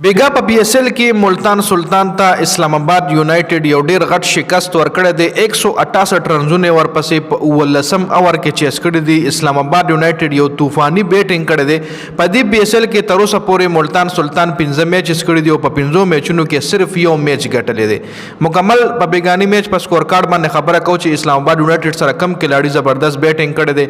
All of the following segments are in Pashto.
بیګا په پی ایس ایل کې ملتان سلطان ته اسلام آباد یونایټډ یو ډیر غټ شکست ورکړی دی 168 رنزونه ورپسې په 19 اوور کې چیس کړی دی. اسلام آباد یونایټډ یو طوفاني بیټینګ کړی دی. په دې پی ایس ایل کې تر اوسه پورې ملتان سلطان 15 میچز کړی دی او په 15 میچونو کې صرف یو میچ ګټلی دی. مکمل په بیګانی میچ په سکور کارډ باندې خبره کو چې اسلام آباد یونایټډ سره کم کلاړي زبردست بیټینګ کړی دی.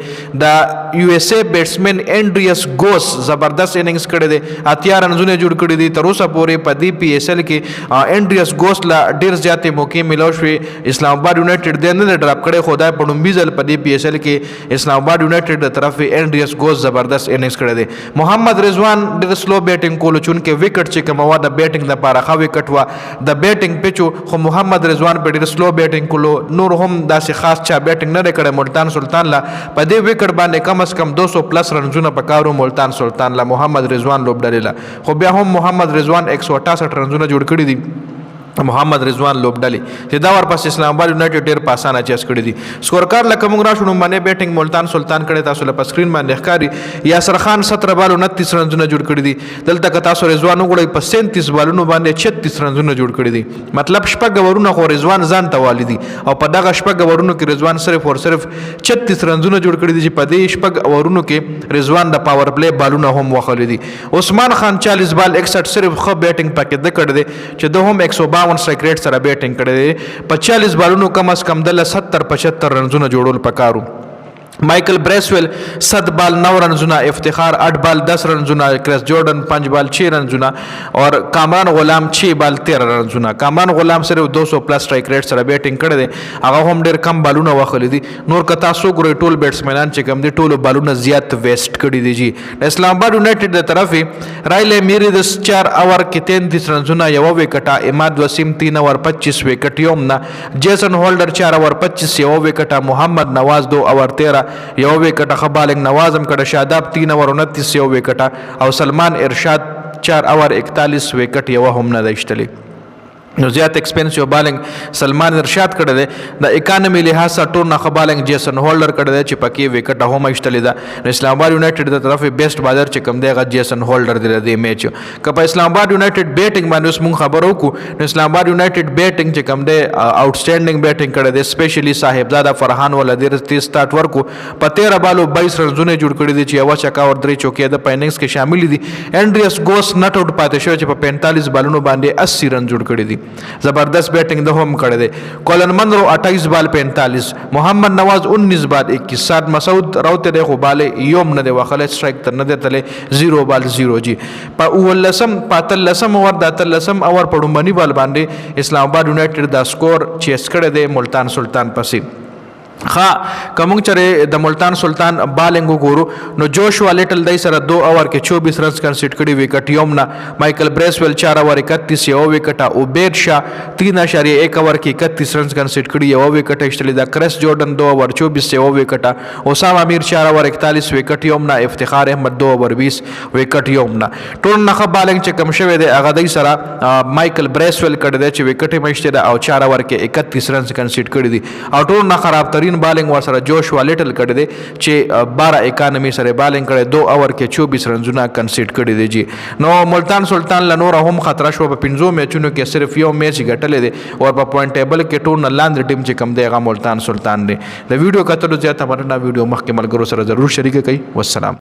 د یو ایس اے بیټسمن اینډریس ګوس زبردست اننګز کړی دی. 80 رنزونه جوړ کړی دي. تر اوسه پورې په دې پی ایس ایل کې اینډریس ګوس لا ډېر زیاتې موقع ملو شوې. اسلام آباد یونایټډ دی نه ډراپ کړی خو دا په لومبي ځل په دې پی ایس ایل کې اسلام آباد یونایټډ د طرف اینډریس ګوس زبردست اننګز کړی دی. محمد رضوان ډېر سلو بیټینګ کولو چونکې وکټ چې کومه وه د بیټینګ دپاره ښه وکټ وه د بیټینګ پیچو خو محمد رضوان په ډېر سلو بیټینګ کولو. نور هم داسې خاص چا بیټینګ نه دی کړی ملتان سلطان لا. په دې وکټ باندې کم از کم 200 پلس رنزونه پکارو ملتان سلطان لا محمد رضوان لوبډلې لا. خو بیا هم محمد رضوان 168 رنزونه جوړ کړي دي. محمد رضوان لوبډلي چې دا ورپسې اسلام آباد یونایټډ ډېر په اسانه چیس کړي دي. سکور کار لکه موږ راشو لومبنی بیټینګ ملتان سلطان کړی تاسو له په سکرین باندې ښکاري. یاسر خان 17 بالو 29 رنزونه جوړ کړي دي. دلته که تاسو رضوان وګورئ په 37 بالونو باندې 36 رنزونه جوړ کړي دي. مطلب شپږ اورونه خو رضوان ځان ته والي دي او په دغه شپږ اورونو کې رضوان صرف او صرف 36 رنزونه جوړ کړي دي چې په دې شپږ اورونو کې رضوان د پاور پلی بالونه هم وخلي دي. عثمان خان 40 بال 61 صرف ښه بیټینګ پکې د کړی دی چې د هم 152 سټرایک ریټ سره بیټینګ کړی دی. په 40 بالونو کم از کم دله 70-75 رنزونه جوړول پکارو. مائیکل بریسویل 7 بال 9 رنزونه. افتخار 8 بال 10 رنزونه. کرس جورڈن 5 بال 6 رنزونه اور کامران غلام 6 بال 13 رنزونه. کامران غلام صرف 200 پلس سټرایک ریټ سره بیټینګ کړی دی. هغه هم ډېر کم بالونه وخلی دي. نور که تاسو ګورئ ټول بیټسمنان چې کوم دي ټولو بالونه زیات ویسټ کړي دي. جی د اسلام آباد یونایټډ د طرفې رایلی میری د 4 اوور کې 33 رنزونه یوه وکټه. اماد وسیم 3 اوور 25 وکټ یوم نه. جیسن هولډر 4 اوور 25 یوه وکټه. محمد نواز 2 اوور 13 یو وکټه. ښه بالنګ نوازم کړه. شاداب 3 اوور 29 یو وکټه او سلمان ارشاد 4 اوور 41 وکټ یوه هم نه ده ایشتلې. نو زیات ایکسپینسیو بالنګ سلمان ارشاد کړی دی. د اکانومي لحاظ سره ټول نه ښه بالنګ جیسن هولډر کړی دی چې پکې وکټه هم ایشتلې ده. نو اسلام آباد یونایټډ د طرفې بیسټ بالر چې کوم دی هغه جیسن هولډر دی د دې میچ. که په اسلام آباد یونایټډ بیټینګ باندې اوس مونږ خبرو وکړو نو اسلام آباد یونایټډ بیټینګ چې کوم دی آوټسټینډینګ بیټینګ کړی دی. سپیشلی صاحبزاده فرحان ولا ډېر تیز سټارټ ورکو. په 13 بالو 22 رنزونه جوړ کړي دي چې یوه چکا او 3 چوکې د په اننګز کې شامل دي. اینډریس ګوس نټ آوټ پاتې شوی چې په 45 بالونو باندې 80 رن جوړ کړي دي. زبردست بیٹنگ د هم کړی دی. کولن منرو 28 بال 45. محمد نواز 19 بال 21. سعد مسعود راوته دی خو بالې یوم نه دی وخلی. سټرایک ته نه دی تللی. 0 بال 0. جی په 19 اوور د 13 اوور په ډومبني بال باندې اسلام آباد یونایټډ دا سکور چیس کړی دی ملتان سلطان پسې. ښه که موږ چېرې د ملتان سلطان بالنګ وګورو نو جوشوا لیټل دی سره 2 اوور کې 24 رنز کنسیډ کړي وکټ یوم نه. مایکل بریسویل 4 اوور 31 یوه وکټه. عبید شاه 3.1 اوور کې 31 رنز کنسیډ کړي یوه وکټه ایشتلې ده. کرس جورډن 2 اوور 24 یوه وکټه. حسام امیر 4 اوور 41 وکټ یوم نه. افتخار احمد 2 اوور 20 وکټ یوم نه. ټول نه ښه بالنګ چې کم شوی دی هغه دی سره مایکل بریسویل کړی دی چې وکټ یې میشتې ده او 4 اوور کې 31 رنز کنسیډ کړي دي. او ټول نه خراب ترین بالنګ ورسره جوشوا لیټل کړی دی چې 12 اکانومي سره بالنګ کړی. 2 اوور کې 24 رنزونه کنسیډ کړي دي. جی نو ملتان سلطان له نوره هم خطره شوه. په 15 میچونو کې صرف یو میچ ګټلی دی او په پوینټ ټیبل کې ټول نه لاندې ټیم چې کوم دی هغه ملتان سلطان دی. د ویډیو کتلو زیاته مننه. ویډیو مخکې ملګرو سره ضرور شریکه کړئ. والسلام.